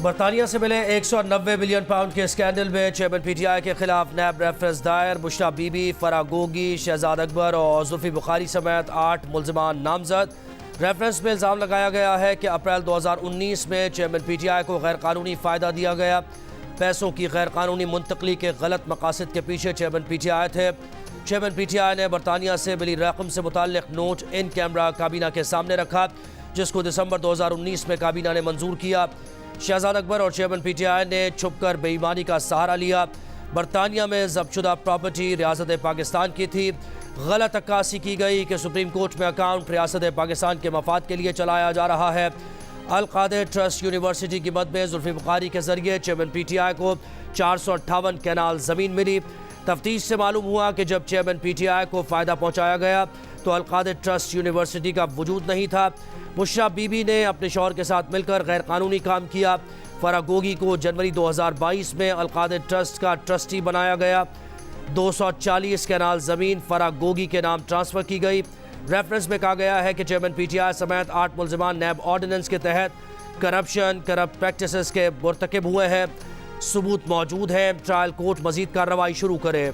बरतानिया से मिले 190 बिलियन पाउंड के स्कैंडल में चेयरमैन पीटीआई के खिलाफ नैब रेफरेंस दायर। बुशरा बीबी, फराह गोगी, शहजाद अकबर और जुल्फी बुखारी समेत 8 मुल्जिमान नामजद। रेफरेंस में इल्ज़ाम लगाया गया है कि अप्रैल 2019 में चेयरमैन पीटीआई को गैर कानूनी फ़ायदा दिया गया। पैसों की गैर कानूनी मुंतकली के गलत मकासद के पीछे चेयरमैन पीटीआई थे। चेयरमैन पीटीआई ने बरतानिया से मिली रकम से मुताल्लिक नोट इन कैमरा काबीना के सामने रखा, जिसको दिसंबर 2019 में काबीना ने मंजूर किया। शहजाद अकबर और चेयरमैन पीटीआई ने छुपकर बेईमानी का सहारा लिया। बरतानिया में जब्तशुदा प्रॉपर्टी रियासत पाकिस्तान की थी। गलत अक्कासी की गई कि सुप्रीम कोर्ट में अकाउंट रियासत पाकिस्तान के मफाद के लिए चलाया जा रहा है। अल कादिर ट्रस्ट यूनिवर्सिटी की मद में जुल्फी बुखारी के जरिए चेयरमैन पीटीआई को 458 कैनाल ज़मीन मिली। तफ्तीश से मालूम हुआ कि जब चेयरमैन पीटीआई को फ़ायदा पहुँचाया गया तो अल कादिर ट्रस्ट यूनिवर्सिटी का वजूद नहीं था। बुशरा बीबी ने अपने शौहर के साथ मिलकर गैर कानूनी काम किया। फराह गोगी को जनवरी 2022 में अल कादिर ट्रस्ट का ट्रस्टी बनाया गया। 240 कैनाल ज़मीन फराह गोगी के नाम ट्रांसफ़र की गई। रेफरेंस में कहा गया है कि चेयरमैन पीटीआई समेत 8 मुल्जिमान नैब ऑर्डिनेंस के तहत करप्ट प्रैक्टिसेस के मुर्तकिब हुए हैं। सबूत मौजूद है। ट्रायल कोर्ट मजीद कार्रवाई शुरू करे।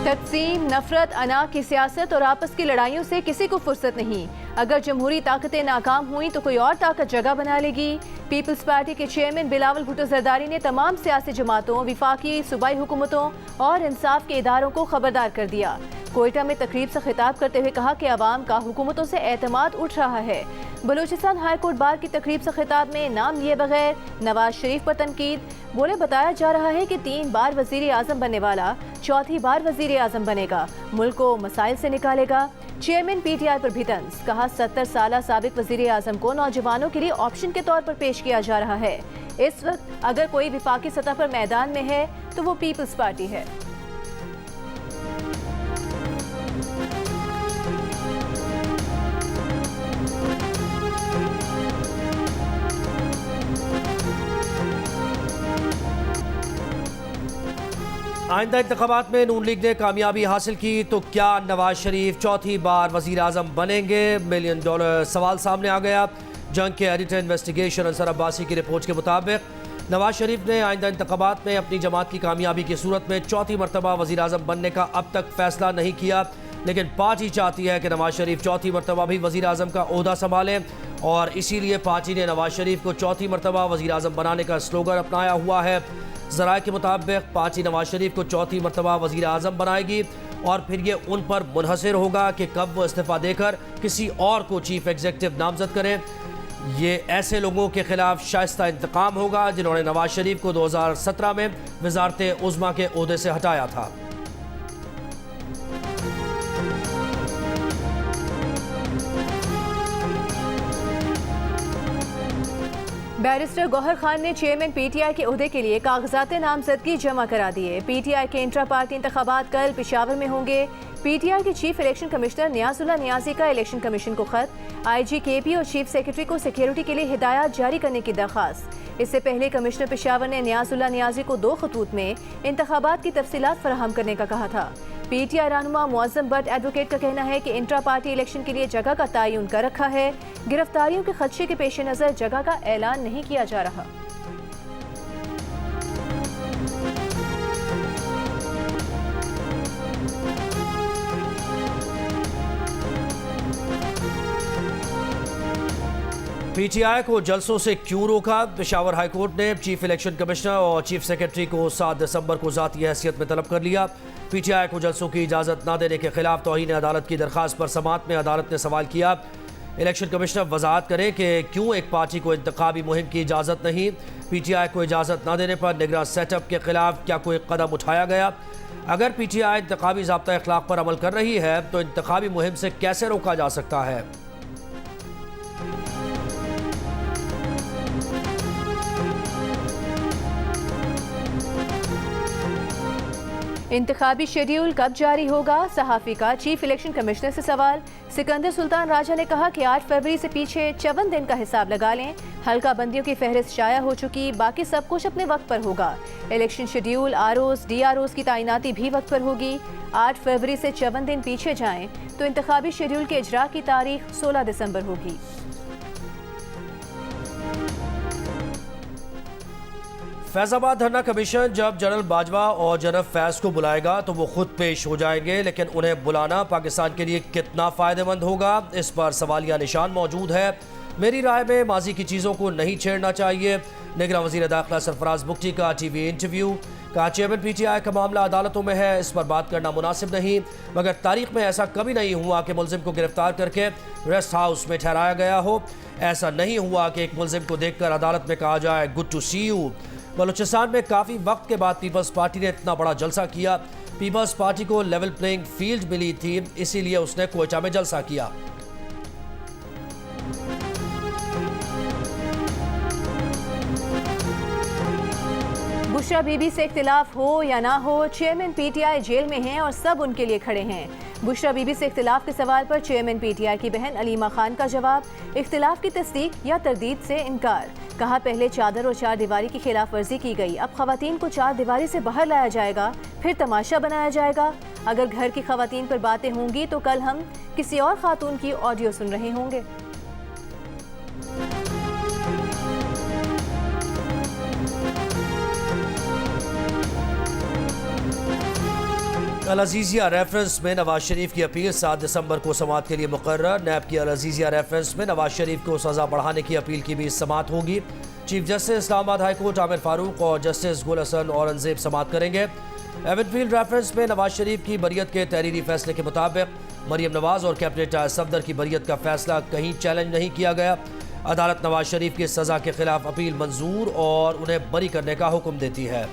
तक़सीम, नफरत, अना की सियासत और आपस की लड़ाइयों से किसी को फुर्सत नहीं। अगर जमहूरी ताकतें नाकाम हुई तो कोई और ताकत जगह बना लेगी। पीपल्स पार्टी के चेयरमैन बिलावल भुट्टो जरदारी ने तमाम सियासी जमातों, विफाकी सूबाई हुकूमतों और इंसाफ के इदारों को खबरदार कर दिया। कोयटा में तकरीब से खिताब करते हुए कहा कि अवाम का हुकूमतों से एतमाद उठ रहा है। बलूचिस्तान हाई कोर्ट बार की तकरीब से खिताब में नाम लिए बगैर नवाज शरीफ पर तनकीद। बोले, बताया जा रहा है कि 3 बार वजीर आजम बनने वाला 4थी बार वजीर आजम बनेगा, मुल्क को मसाइल से निकालेगा। चेयरमैन पीटीआई पर भी तंज। कहा 70 साल साबिक वजीर आजम को नौजवानों के लिए ऑप्शन के तौर पर पेश किया जा रहा है। इस वक्त अगर कोई विफाकी सतह पर मैदान में है तो वो पीपल्स पार्टी है। आइंदा इंतखाबात में नून लीग ने कामयाबी हासिल की तो क्या नवाज शरीफ 4थी बार वजीर आजम बनेंगे? $1 मिलियन सवाल सामने आ गया। जंग के एडिटर इन्वेस्टिगेशन अंसर अब्बासी की रिपोर्ट के मुताबिक नवाज शरीफ ने आइंदा इंतखाबात में अपनी जमात की कामयाबी की सूरत में 4थी मरतबा वजीर आजम बनने का अब तक फैसला नहीं किया, लेकिन पार्टी चाहती है कि नवाज शरीफ 4थी मरतबा भी वजीर आजम का ओहदा संभालें और इसीलिए पार्टी ने नवाज शरीफ को 4थी मरतबा वजीर आजम बनाने का स्लोगन अपनाया हुआ है। ज़राए के मुताबिक पार्टी नवाज शरीफ को 4थी मरतबा वज़ीर आज़म बनाएगी और फिर ये उन पर मुनहसर होगा कि कब वो इस्तीफ़ा देकर किसी और को चीफ एग्जीक्यूटिव नामजद करें। ये ऐसे लोगों के खिलाफ शाइस्ता इंतकाम होगा जिन्होंने नवाज शरीफ को 2017 में वज़ारत उज़्मा के ओहदे से हटाया था। बैरिस्टर गौहर खान ने चेयरमैन पीटीआई के ओहदे के लिए कागजात नामजदगी जमा करा दिए। पीटीआई के इंट्रा पार्टी इंतखाबात कल पेशावर में होंगे। पीटीआई के चीफ इलेक्शन कमिश्नर नियाजुल्लाह नियाजी का इलेक्शन कमीशन को खत, आईजी केपी और चीफ सेक्रेटरी को सिक्योरिटी के लिए हिदायत जारी करने की दरख्वास्त। इससे पहले कमिश्नर पेशावर ने नियाजुल्लाह नियाजी को 2 खतूत में इंतखाबात की तफसीलात फराहम करने का कहा था। पीटीआई रहनुमा मुअज्जम बट एडवोकेट का कहना है कि इंट्रा पार्टी इलेक्शन के लिए जगह का तयन कर रखा है। गिरफ्तारियों के खदशे के पेश नज़र जगह का ऐलान नहीं किया जा रहा। पीटीआई को जलसों से क्यों रोका? पेशावर हाई कोर्ट ने चीफ इलेक्शन कमिश्नर और चीफ सेक्रेटरी को 7 दिसंबर को ज़ाती हैसियत में तलब कर लिया। पीटीआई को जलसों की इजाज़त न देने के खिलाफ तौहीन अदालत की दरख्वास्त पर समाअत में अदालत ने सवाल किया। इलेक्शन कमिश्नर वजाहत करें कि क्यों एक पार्टी को इंतखाबी मुहिम की इजाज़त नहीं। पीटीआई को इजाज़त न देने पर निगरान सेटअप के खिलाफ क्या कोई कदम उठाया गया? अगर पीटीआई इंतखाबी ज़ाब्ता अखलाक पर अमल कर रही है तो इंतखाबी मुहिम से कैसे रोका जा सकता है? इंतखाबी शेड्यूल कब जारी होगा? सहाफ़ी का चीफ इलेक्शन कमिश्नर से सवाल। सिकंदर सुल्तान राजा ने कहा कि 8 फरवरी से पीछे 54 दिन का हिसाब लगा लें। हल्का बंदियों की फहरिस्त शाया हो चुकी, बाकी सब कुछ अपने वक्त पर होगा। इलेक्शन शेड्यूल, आरओज़, DROज़ की तैनाती भी वक्त पर होगी। 8 फरवरी से 54 दिन पीछे जाएं तो इंतखाबी शेड्यूल के इजरा की तारीख 16 दिसंबर होगी। फैजाबाद धरना कमीशन जब जनरल बाजवा और जनरल फैज को बुलाएगा तो वो खुद पेश हो जाएंगे, लेकिन उन्हें बुलाना पाकिस्तान के लिए कितना फ़ायदेमंद होगा, इस पर सवालिया निशान मौजूद है। मेरी राय में माजी की चीज़ों को नहीं छेड़ना चाहिए। निगरान वज़ीर दाखिला सरफराज बुख्ती का TV इंटरव्यू। कहा चेयरमैन PTI का मामला अदालतों में है, इस पर बात करना मुनासिब नहीं, मगर तारीख में ऐसा कभी नहीं हुआ कि मुलजिम को गिरफ्तार करके रेस्ट हाउस में ठहराया गया हो। ऐसा नहीं हुआ कि एक मुलजिम को देखकर अदालत में कहा जाए good to see you. Balochistan में काफ़ी वक्त के बाद पीपल्स पार्टी ने इतना बड़ा जलसा किया। पीपल्स पार्टी को लेवल प्लेइंग फील्ड मिली थी, इसीलिए उसने कोयटा में जलसा किया। बुशरा बीबी से इख्तिलाफ हो या ना हो, चेयरमैन PTI जेल में हैं और सब उनके लिए खड़े हैं। बुशरा बीबी से इख्तिलाफ के सवाल पर चेयरमैन PTI की बहन अलीमा खान का जवाब, इख्तिलाफ की तस्दीक या तरदीद से इनकार। कहा पहले चादर और चार दीवारी की खिलाफ वर्जी की गई, अब खवातीन को चार दीवारी से बाहर लाया जाएगा, फिर तमाशा बनाया जाएगा। अगर घर की खवातीन पर बातें होंगी तो कल हम किसी और खातून की ऑडियो सुन रहे होंगे। अल अजीज़िया रेफरेंस में नवाज शरीफ की अपील 7 दिसंबर को समाअत के लिए मुकर्रर। नैब की अल अजीज़िया रेफरेंस में नवाज शरीफ को सज़ा बढ़ाने की अपील की भी समाअत होगी। Chief justice Islamabad high court Aamir Farooq और जस्टिस गुल हसन औरंगजेब समाअत करेंगे। एवनफील्ड रेफरेंस में नवाज शरीफ की बरियत के तहरीरी फैसले के मुताबिक मरियम नवाज और कैबिनेट सफदर की बरियत का फैसला कहीं चैलेंज नहीं किया गया। अदालत नवाज शरीफ की सज़ा के खिलाफ अपील मंजूर और उन्हें बरी करने का हुक्म देती है।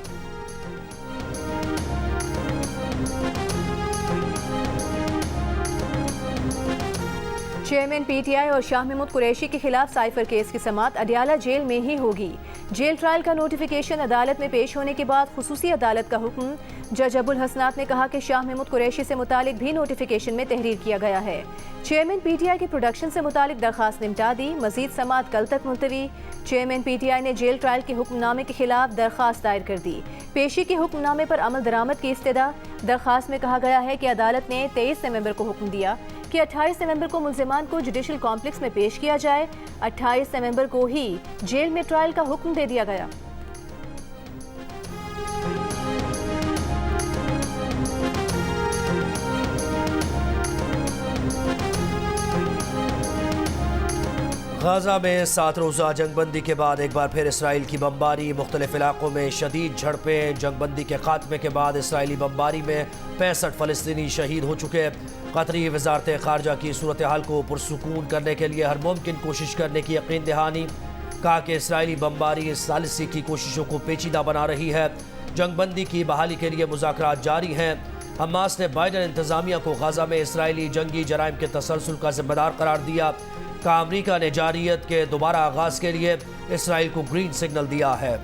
चेयरमैन PTI और शाह महमूद कुरैशी के खिलाफ साइफर केस की समाअत अडियाला जेल में ही होगी। जेल ट्रायल का नोटिफिकेशन अदालत में पेश होने के बाद खुसूसी अदालत का हुक्म। जज अबुल हसनात ने कहा कि शाह महमूद कुरैशी से मुतालिक भी नोटिफिकेशन में तहरीर किया गया है। चेयरमैन PTI की प्रोडक्शन से मुतालिक दरखास्त निपटा दी, मजीद समाअत कल तक मुलतवी। चेयरमैन PTI ने जेल ट्रायल के हुक्मनामे के खिलाफ दरखास्त दायर कर दी। पेशी के हुक्मनामे पर अमल दरामद की इस्तदा। दरखास्त में कहा गया है कि अदालत ने 23 नवंबर को हुक्म दिया कि 28 नवंबर को मुल्जिमान को जुडिशल कॉम्प्लेक्स में पेश किया जाए। 28 नवंबर को ही जेल में ट्रायल का हुक्म दे दिया गया। गाजा में 7 रोज़ा जंगबंदी के बाद एक बार फिर इसराइल की बमबारी। मुख्तलिफ इलाकों में शदीद झड़पें। जंगबंदी के खात्मे के बाद इसराइली बमबारी में 65 फ़लस्तीनी शहीद हो चुके। कतरी वजारत ख़ारजा की सूरत हाल को पुरसुकून करने के लिए हर मुमकिन कोशिश करने की यकीन दहानी। कहा कि इसराइली बमबारी सालिसी की कोशिशों को पेचीदा बना रही है। जंगबंदी की बहाली के लिए मुज़ाकरात जारी हैं। हमास ने बाइडन इंतज़ामिया को गाजा में इसराइली जंगी जराइम के तसलसल का जिम्मेदार करार दिया। का अमरीका ने जारियत के दोबारा आगाज के लिए इसराइल को ग्रीन सिग्नल दिया है।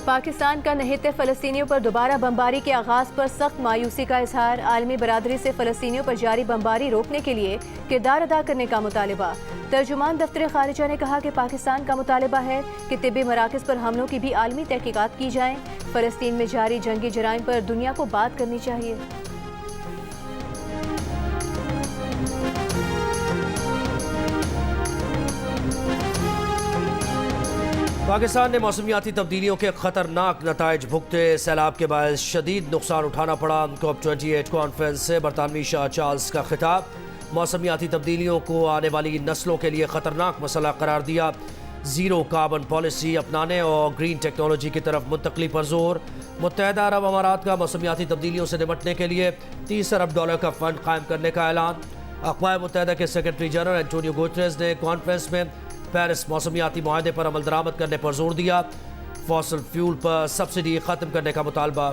पाकिस्तान का नहते फ़लस्तीनियों पर दोबारा बमबारी के आगाज़ पर सख्त मायूसी का इजहार। आलमी बरादरी से फ़लस्तीनियों पर जारी बमबारी रोकने के लिए किरदार अदा करने का मुतालबा। तर्जुमान दफ्तर खारिजा ने कहा कि पाकिस्तान का मुतालबा है कि तिब्बी मराकज़ पर हमलों की भी आलमी तहकीकात की जाएँ। फ़लस्तीन में जारी जंगी जराइम पर दुनिया को बात करनी चाहिए। पाकिस्तान ने मौसमियाती तब्दीलियों के खतरनाक नताइज भुगते। सैलाब के बायस शदीद नुकसान उठाना पड़ा। COP28 कॉन्फ्रेंस से बरतानवी शाह चार्ल्स का खिताब। मौसमियाती तब्दीलियों को आने वाली नस्लों के लिए खतरनाक मसला करार दिया। ज़ीरो कार्बन पॉलिसी अपनाने और ग्रीन टेक्नोलॉजी की तरफ मुंतकली पर जोर। मुत्तहदा अरब अमारात का मौसमियाती तब्दीलियों से निपटने के लिए $30 अरब का फंड कायम करने का ऐलान। अक़वाम मुत्तहदा के सेक्रेटरी जनरल एंटोनियो गुटेरेस ने कॉन्फ्रेंस में पेरिस मौसमियाती मुआहदे पर अमल दरामद करने पर जोर दिया। फॉसिल फ्यूल पर सब्सिडी ख़त्म करने का मुतालबा।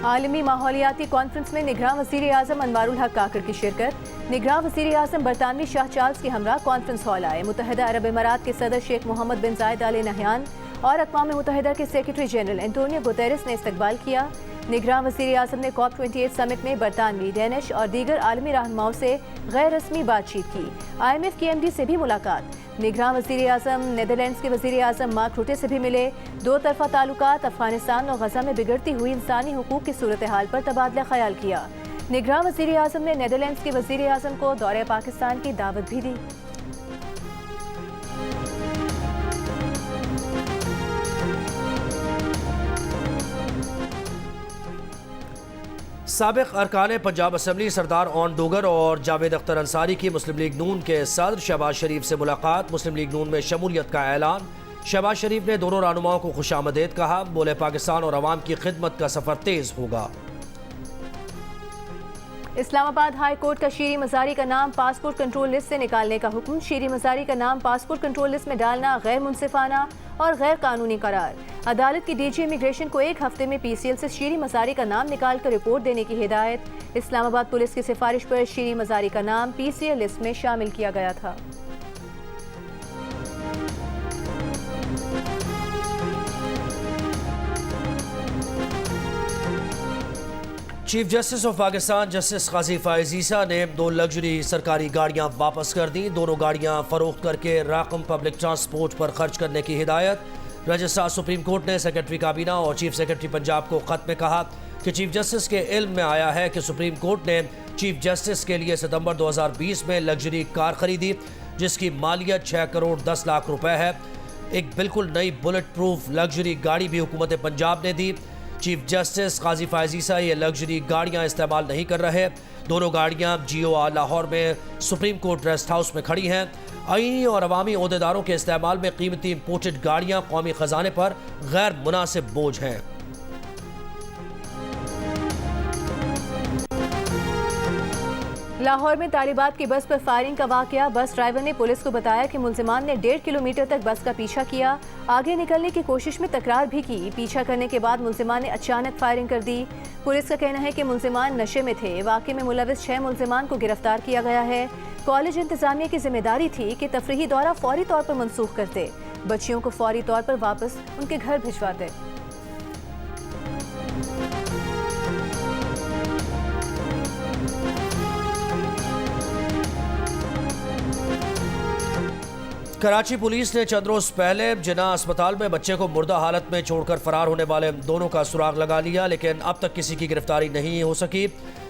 आलमी माहौलियाती कॉन्फ्रेंस में निगरान वज़ीर आज़म अनवारुल हक काकर की शिरकत। निगरान वज़ीर आज़म बरतानवी शाह चार्ल्स के हमरा कॉन्फ्रेंस हॉल आए। मुत्तहिदा अरब इमारात के सदर शेख मोहम्मद बिन जायद आल नहयान और अक़वाम मुत्तहिदा के सेक्रेटरी जनरल एंटोनियो गुतेरेस ने इस्तकबाल किया। निगरान वज़ीर आज़म ने COP28 समिट में बरतानवी, डेनिश और दीगर आलमी रहनुमाओं से गैर रस्मी बातचीत की। IMF की MD से भी मुलाकात। निगरान वज़ीर आज़म नीदरलैंड्स के वज़ीर आज़म मार्क रुटे से भी मिले। दो तरफ़ा ताल्लुकात, अफ़गानिस्तान और गज़ा में बिगड़ती हुई इंसानी हुकूक की सूरत हाल पर तबादला ख्याल किया। निगरान वज़ीर आज़म ने नीदरलैंड्स के वज़ीर आज़म को दौरे पाकिस्तान की दावत भी दी। साबिक़ अरकान पंजाब असम्बली सरदार ओन डोगर और जावेद अख्तर अंसारी की मुस्लिम लीग नून के सदर शहबाज शरीफ से मुलाकात। मुस्लिम लीग नून में शमूलियत का ऐलान। शहबाज शरीफ ने दोनों रहनुमाओं को खुशामदीद कहा। बोले पाकिस्तान और अवाम की खिदमत का सफ़र तेज़ होगा। इस्लामाबाद हाई कोर्ट का शीरी मज़ारी का नाम पासपोर्ट कंट्रोल लिस्ट से निकालने का हुक्म। शीरी मज़ारी का नाम पासपोर्ट कंट्रोल लिस्ट में डालना गैर मुनसिफाना और गैर कानूनी करार। अदालत की DG इमिग्रेशन को एक हफ्ते में PCL से शीरी मज़ारी का नाम निकाल कर रिपोर्ट देने की हिदायत। इस्लामाबाद पुलिस की सिफारिश पर शीरी मज़ारी का नाम PCL लिस्ट में शामिल किया गया था। Chief justice of Pakistan justice Qazi Faez Isa ने 2 लग्जरी सरकारी गाड़ियां वापस कर दी। दोनों गाड़ियां फरोख्त करके रकम पब्लिक ट्रांसपोर्ट पर खर्च करने की हिदायत। रजिस्ट्रार सुप्रीम कोर्ट ने सेक्रेटरी काबीना और चीफ सेक्रेटरी पंजाब को खत में कहा कि चीफ जस्टिस के इल्म में आया है कि सुप्रीम कोर्ट ने चीफ जस्टिस के लिए सितंबर 2020 में लग्जरी कार खरीदी जिसकी मालियत 6 करोड़ 10 लाख रुपए है। एक बिल्कुल नई बुलेट प्रूफ लग्जरी गाड़ी भी हुकूमत पंजाब ने दी। चीफ जस्टिस काजी फायज़ ईसा ये लग्जरी गाड़ियां इस्तेमाल नहीं कर रहे। दोनों गाड़ियां GOR लाहौर में सुप्रीम कोर्ट रेस्ट हाउस में खड़ी हैं। आईनी और अवामी ओहदेदारों के इस्तेमाल में कीमती इंपोर्टेड गाड़ियां कौमी खजाने पर गैर मुनासिब बोझ हैं। लाहौर में तालिबात की बस पर फायरिंग का वाकया। बस ड्राइवर ने पुलिस को बताया कि मुल्जिमान ने 1.5 किलोमीटर तक बस का पीछा किया। आगे निकलने की कोशिश में तकरार भी की। पीछा करने के बाद मुल्जिमान ने अचानक फायरिंग कर दी। पुलिस का कहना है कि मुल्जिमान नशे में थे। वाकये में मुलविस 6 मुल्जिमान को गिरफ्तार किया गया है। कॉलेज इंतजामिया की जिम्मेदारी थी कि तफरीही दौरा फौरी तौर पर मनसूख करते, बच्चियों को फौरी तौर पर वापस उनके घर भिजवाते। कराची पुलिस ने चंद रोज पहले जिन्ना अस्पताल में बच्चे को मुर्दा हालत में छोड़कर फरार होने वाले दोनों का सुराग लगा लिया, लेकिन अब तक किसी की गिरफ्तारी नहीं हो सकी।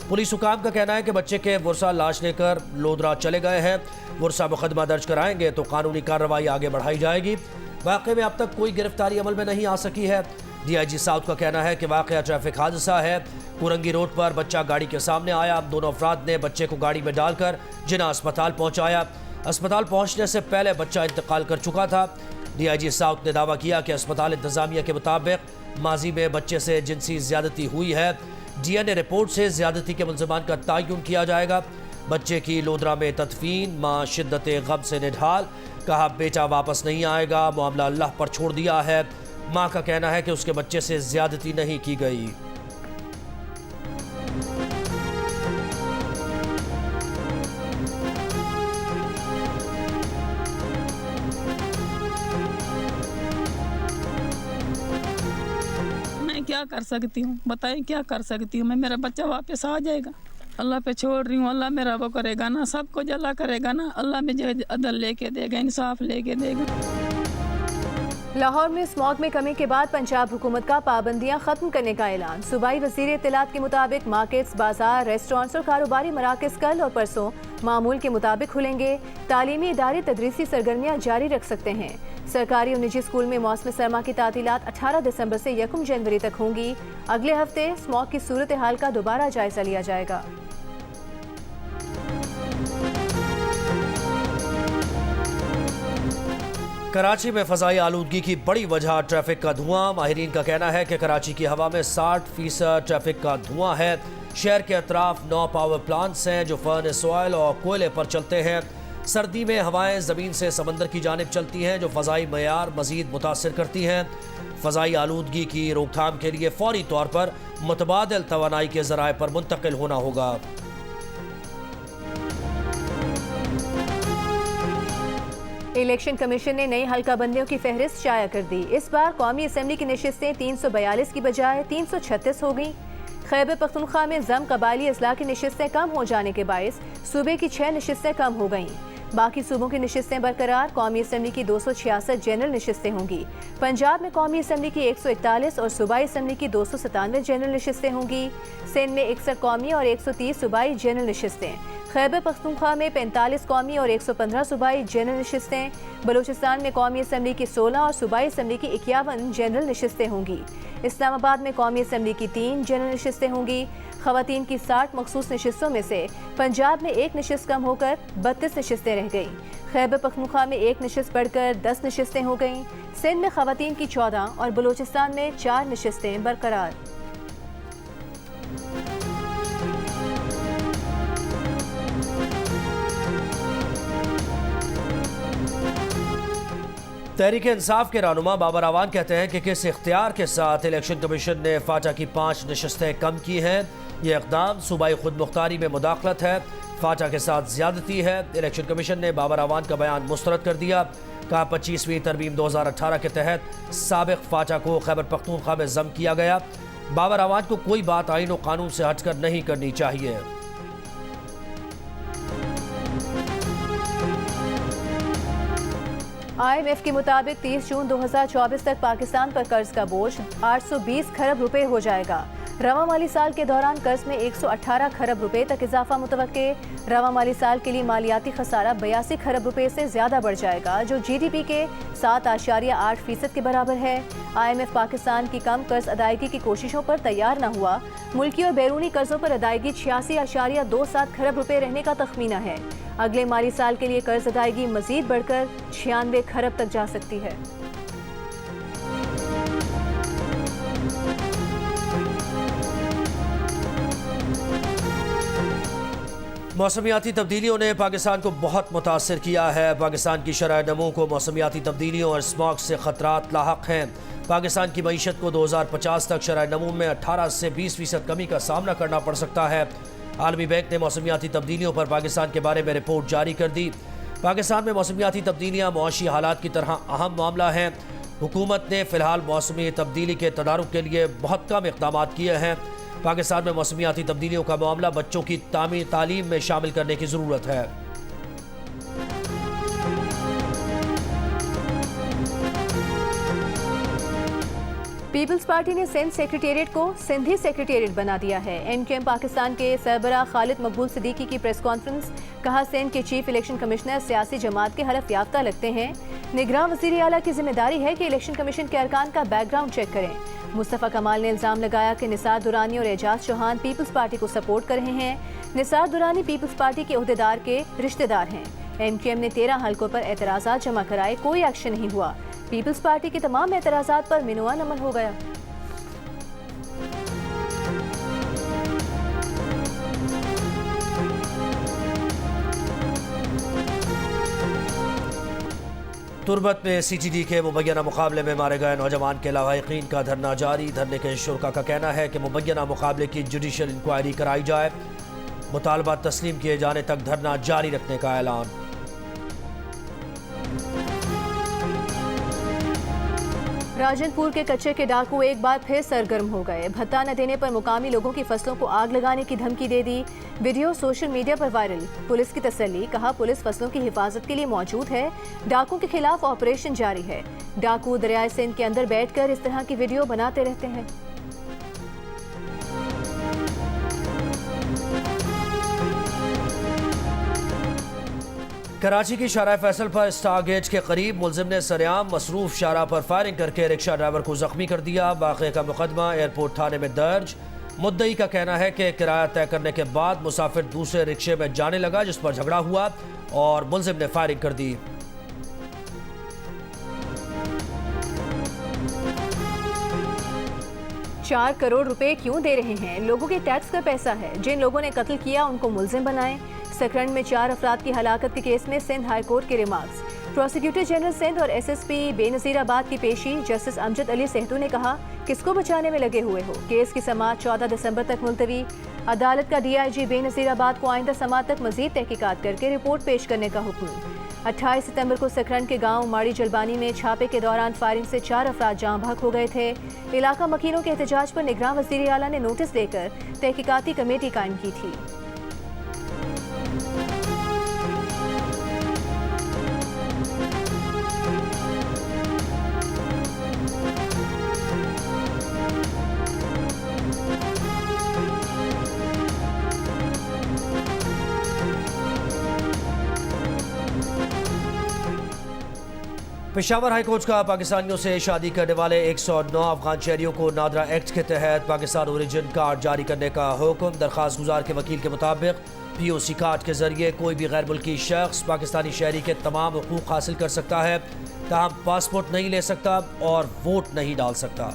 पुलिस हुकाम का कहना है कि बच्चे के वर्षा लाश लेकर लोधरा चले गए हैं। वर्षा मुकदमा दर्ज कराएंगे तो कानूनी कार्रवाई आगे बढ़ाई जाएगी। वाकये में अब तक कोई गिरफ्तारी अमल में नहीं आ सकी है। DIG साउथ का कहना है कि वाकया ट्रैफिक हादसा है। कुरंगी रोड पर बच्चा गाड़ी के सामने आया। दोनों अफराद ने बच्चे को गाड़ी में डालकर जिन्ना अस्पताल पहुंचाया। अस्पताल पहुंचने से पहले बच्चा इंतकाल कर चुका था। DIG साउथ ने दावा किया कि अस्पताल इंतजामिया के मुताबिक माजी में बच्चे से जिनसी ज्यादती हुई है। DNA रिपोर्ट से ज्यादती के मुल्जिमान का तयन किया जाएगा। बच्चे की लोधरा में तदफीन। माँ शिद्दत गम से निढाल। कहा बेटा वापस नहीं आएगा, मामला अल्लाह पर छोड़ दिया है। माँ का कहना है कि उसके बच्चे से ज्यादती नहीं की गई। क्या कर सकती हूँ, बताएं क्या कर सकती हूँ मैं। मेरा बच्चा वापस आ जाएगा, अल्लाह पे छोड़ रही हूँ। अल्लाह मेरा वो करेगा ना, सबको जला करेगा ना। अल्लाह मुझे अदल लेके देगा, इंसाफ लेके देगा। लाहौर में स्मॉग में कमी के बाद पंजाब हुकूमत का पाबंदियां खत्म करने का ऐलान। सूबाई वज़ीर इत्तलात के मुताबिक मार्केट्स, बाजार, रेस्टोरेंट्स और कारोबारी मराकज़ कल और परसों मामूल के मुताबिक खुलेंगे। तालीमी इदारे तदरीसी सरगर्मियां जारी रख सकते हैं। सरकारी और निजी स्कूल में मौसम सरमा की तातीलात 18 दिसंबर से 1 जनवरी तक होंगी। अगले हफ्ते स्मॉग की सूरत हाल का दोबारा जायजा लिया जाएगा। कराची में फ़ज़ाई आलूदगी की बड़ी वजह ट्रैफिक का धुआं। माहिरीन का कहना है कि कराची की हवा में 60% ट्रैफिक का धुआं है। शहर के अतराफ 9 पावर प्लांट्स हैं जो फर्नेस ऑयल और कोयले पर चलते हैं। सर्दी में हवाएं ज़मीन से समंदर की जानिब चलती हैं, जो फ़ज़ाई मयार मज़ीद मुतासिर करती हैं। फ़ज़ाई आलूदगी की रोकथाम के लिए फ़ौरी तौर पर मुतबादिल तवानाई के ज़राए पर मुंतकिल होना होगा। इलेक्शन कमीशन ने नई हल्का बंदियों की फहरिस्त शाया कर दी। इस बार कौमी असम्बली की नशिस्तें 342 की बजाय 336 हो गईं। खैबर पख्तूनख्वा में ज़म कबायली अजला की नशिस्तें कम हो जाने के बायस सूबे की 6 नशिस्तें कम हो गईं। बाकी सूबों की नशिस्तें बरकरार। कौमी असम्बली की 266 जनरल नशिस्तें होंगी। पंजाब में कौमी असम्बली की 141 और सूबाई असम्बली की 297 जनरल नशिस्तें होंगी। सिंध में 61 कौमी और 130 सूबाई जनरल नशिस्तें। खैबर पख्तूनख्वा में 45 कौमी और 115 सूबाई जनरल नशिस्तें। बलूचिस्तान में कौमी असम्बली की 16 और सूबाई असम्बली की 51 जनरल नशिस्तें होंगी। इस्लामाबाद में कौमी असम्बली की 3 जनरल नशिस्तें होंगी। ख़वातीन की 60 मखसूस नशिस्तों में से पंजाब में 1 नशिस्त कम होकर 32 नशिस्तें रह गईं। खैबर पख्तूनख्वा में 1 नशिस्त बढ़कर 10 नशिस्तें हो गईं। सिंध में ख़वातीन की 14 और बलूचिस्तान में 4 नशिस्तें बरकरार। तहरीक इंसाफ के रहनुमा बाबर अवान कहते हैं कि किस इख्तियार के साथ इलेक्शन कमीशन ने फाटा की 5 नशस्तें कम की हैं। यह इक़दाम सूबाई खुद मुख्तारी में मुदाखलत है, फाटा के साथ ज्यादती है। इलेक्शन कमीशन ने बाबर अवान का बयान मुस्तरद कर दिया। कहा 25वीं तरमीम 2018 के तहत साबिक फाटा को खैबर पख्तूनख्वा में ज़म किया गया। बाबर अवान को कोई बात आईन और कानून से हटकर नहीं करनी चाहिए। IMF के मुताबिक 30 जून 2024 तक पाकिस्तान पर कर्ज का बोझ 820 खरब रुपए हो जाएगा। रवा माली साल के दौरान कर्ज में 118 खरब रुपए तक इजाफा मुतवक्के। रवा माली साल के लिए मालियाती खसारा 82 खरब रुपए से ज्यादा बढ़ जाएगा, जो GDP के 7.8% के बराबर है। IMF पाकिस्तान की कम कर्ज अदायगी की कोशिशों पर तैयार न हुआ। मुल्की और बैरूनी कर्जों पर अदायगी 86.27 खरब रुपए रहने का तखमीना है। अगले माली साल के लिए कर्ज अदायगी मजीद बढ़कर 96 खरब तक जा सकती है। मौसमियाती तब्दीलियों ने पाकिस्तान को बहुत मुतासर किया है। पाकिस्तान की शरह नमू को मौसमियाती तब्दीलियों और स्मॉग से ख़तरात लाहक हैं। पाकिस्तान की मईशत को 2050 तक शरह नमू में 18 से 20% कमी का सामना करना पड़ सकता है। आलमी बैंक ने मौसमियाती तब्दीलियों पर पाकिस्तान के बारे में रिपोर्ट जारी कर दी। पाकिस्तान में मौसमियाती तब्दीलियाँ मुआशी हालात की तरह अहम मामला है। हुकूमत ने फ़िलहाल मौसमी तब्दीली के तदारुक के लिए बहुत कम इक़दाम किए हैं। पाकिस्तान में मौसमियाती तब्दीलियों का मामला बच्चों की तालीम में शामिल करने की ज़रूरत है। पीपल्स पार्टी ने सिंध सेक्रेटेरिएट को सिंधी सेक्रेटेरिएट बना दिया है। MQM पाकिस्तान के सरबराह खालिद मकबूल सिद्दीकी की प्रेस कॉन्फ्रेंस। कहा सिंध के चीफ इलेक्शन कमिश्नर सियासी जमात के हलफ याफ्ता लगते हैं। निगरान वज़ीर आला की जिम्मेदारी है कि इलेक्शन कमीशन के अरकान का बैकग्राउंड चेक करें। मुस्तफ़ा कमाल ने इल्ज़ाम लगाया कि निसार दुरानी और एजाज चौहान पीपल्स पार्टी को सपोर्ट कर रहे हैं। निसार दुरानी पीपल्स पार्टी के ओहदेदार के रिश्तेदार हैं। MQM ने 13 हलकों पर एतराज़ात जमा कराए, कोई एक्शन नहीं हुआ। पीपल्स पार्टी के तमाम एतराज़ात पर मिनुआ अमल हो गया। तुरबत में CTD के मुबैना मुकाबले में मारे गए नौजवान के लवाहिकीन का धरना जारी। धरने के शुरा का कहना है कि मुबैना मुकाबले की जुडिशल इंक्वायरी कराई जाए। मुतालबा तस्लीम किए जाने तक धरना जारी रखने का ऐलान। राजनपुर के कच्चे के डाकू एक बार फिर सरगर्म हो गए। भत्ता न देने पर मुकामी लोगों की फसलों को आग लगाने की धमकी दे दी। वीडियो सोशल मीडिया पर वायरल। पुलिस की तसल्ली। कहा पुलिस फसलों की हिफाजत के लिए मौजूद है। डाकू के खिलाफ ऑपरेशन जारी है। डाकू दरियाए सिंध के अंदर बैठकर इस तरह की वीडियो बनाते रहते हैं। कराची की शाहराह फैसल पर स्टार गेट के करीब मुलजिम ने सरेआम मसरूफ शाहराह पर फायरिंग करके रिक्शा ड्राइवर को जख्मी कर दिया। वाक़े का मुकदमा एयरपोर्ट थाने में दर्ज। मुद्दई का कहना है कि किराया तय करने के बाद मुसाफिर दूसरे रिक्शे में जाने लगा, जिस पर झगड़ा हुआ और मुलजिम ने फायरिंग कर दी। ₹4 करोड़ रुपए क्यों दे रहे हैं? लोगों के टैक्स का पैसा है। जिन लोगों ने कत्ल किया उनको मुलजिम बनाएं। सकरंड में 4 अफराद की हलाकत के केस में सिंध हाई कोर्ट के रिमार्क्स। प्रोसिक्यूटर जनरल सिंध और SSP बेनज़ीराबाद की पेशी जस्टिस अमजद अली सेहतू ने कहा, किसको बचाने में लगे हुए हो। केस की समाअत 14 दिसंबर तक मुलतवी। अदालत का DIG बेनज़ीराबाद को आइंदा समाअत तक मजीद तहकीकात करके रिपोर्ट पेश करने का हुक्म। 28 सितंबर को सकरंड के गांव माड़ी जलबानी में छापे के दौरान फायरिंग से 4 अफराद जाँ बहक हो गए थे। इलाका मकीनों के एहतजाज पर निगरान वज़ीर आला ने नोटिस देकर तहकीकाती कमेटी कायम की थी। पेशावर हाई कोर्ट का पाकिस्तानियों से शादी करने वाले 109 अफगान शहरियों को नादरा एक्ट के तहत पाकिस्तान ओरिजिन कार्ड जारी करने का हुक्म। दरख्वास्त गुजार के वकील के मुताबिक POC कार्ड के जरिए कोई भी गैर मुल्की शख्स पाकिस्तानी शहरी के तमाम हुकूक हासिल कर सकता है, ताहम पासपोर्ट नहीं ले सकता और वोट नहीं डाल सकता।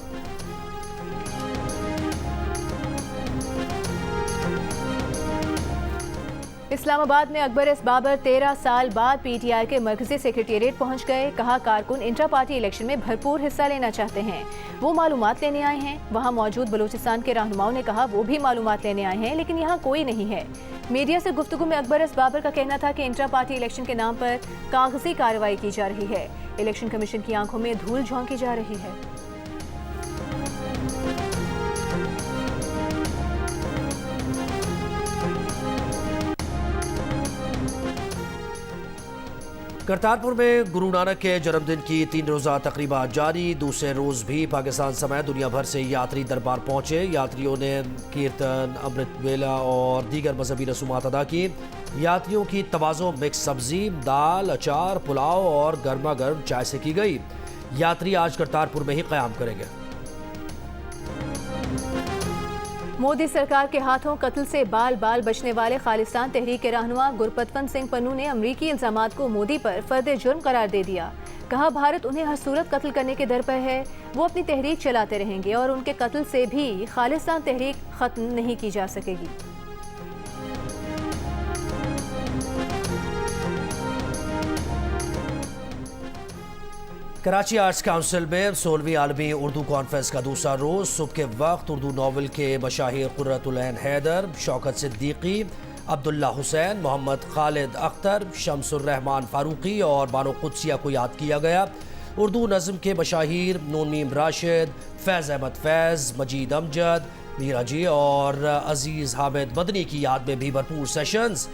इस्लामाबाद में अकबर एस बाबर 13 साल बाद PTI के मरकजी सेक्रेटेरिएट पहुंच गए। कहा, कारकुन इंट्रा पार्टी इलेक्शन में भरपूर हिस्सा लेना चाहते हैं, वो मालूमात लेने आए हैं। वहां मौजूद बलूचिस्तान के रहनुमाओं ने कहा, वो भी मालूमात लेने आए हैं, लेकिन यहाँ कोई नहीं है। मीडिया से गुफ्तगू में अकबर एस बाबर का कहना था कि इंट्रा पार्टी इलेक्शन के नाम पर कागजी कार्रवाई की जा रही है। इलेक्शन कमीशन की आंखों में धूल झोंकी जा रही है। करतारपुर में गुरु नानक के जन्मदिन की 3 रोज़ा तकरीबा जारी। दूसरे रोज़ भी पाकिस्तान समेत दुनिया भर से यात्री दरबार पहुंचे। यात्रियों ने कीर्तन, अमृत वेला और दीगर मजहबी रसूमात अदा की। यात्रियों की तवाज़ो मिक्स सब्जी, दाल, अचार, पुलाव और गर्मा गर्म चाय से की गई। यात्री आज करतारपुर में ही क़याम करेंगे। मोदी सरकार के हाथों कत्ल से बाल बाल बचने वाले खालिस्तान तहरीक के रहनुमा गुरपतवंत सिंह पन्नू ने अमरीकी इल्जामात को मोदी पर फर्द जुर्म करार दे दिया। कहा, भारत उन्हें हर सूरत कत्ल करने के दर पर है। वो अपनी तहरीक चलाते रहेंगे और उनके कत्ल से भी खालिस्तान तहरीक खत्म नहीं की जा सकेगी। कराची आर्ट्स काउंसिल में 16वीं आलमी उर्दू कॉन्फ्रेंस का दूसरा रोज़ सुबह के वक्त उर्दू नावल के मशाहिर कुर्रतुल ऐन हैदर, शौकत सिद्दीकी, अब्दुल्ला हुसैन, मोहम्मद खालिद अख्तर, शम्सुर रहमान फारूकी और बानो कुदसिया को याद किया गया। उर्दू नज़्म के मशाहिर नून मीम राशिद, फैज़ अहमद फैज़, मजीद अमजद, मीरा जी और अजीज़ हामिद मदनी की याद में भी भरपूर सेशंस।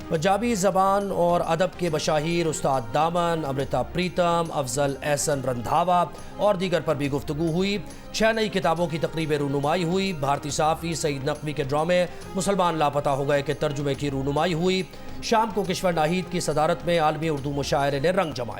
पंजाबी ज़बान और अदब के मशाहिर उस्ताद दामन, अमृता प्रीतम, अफजल एहसन रंधावा और दीगर पर भी गुफ्तगू हुई। 6 नई किताबों की तकरीब रूनुमाई हुई। भारतीय साफ़ी सईद नकवी के ड्रामे मुसलमान लापता हो गए के तर्जुमे की रूनुमाई हुई। शाम को किश्वर नाहिद की सदारत में आलमी उर्दू मुशायरे ने रंग जमाया।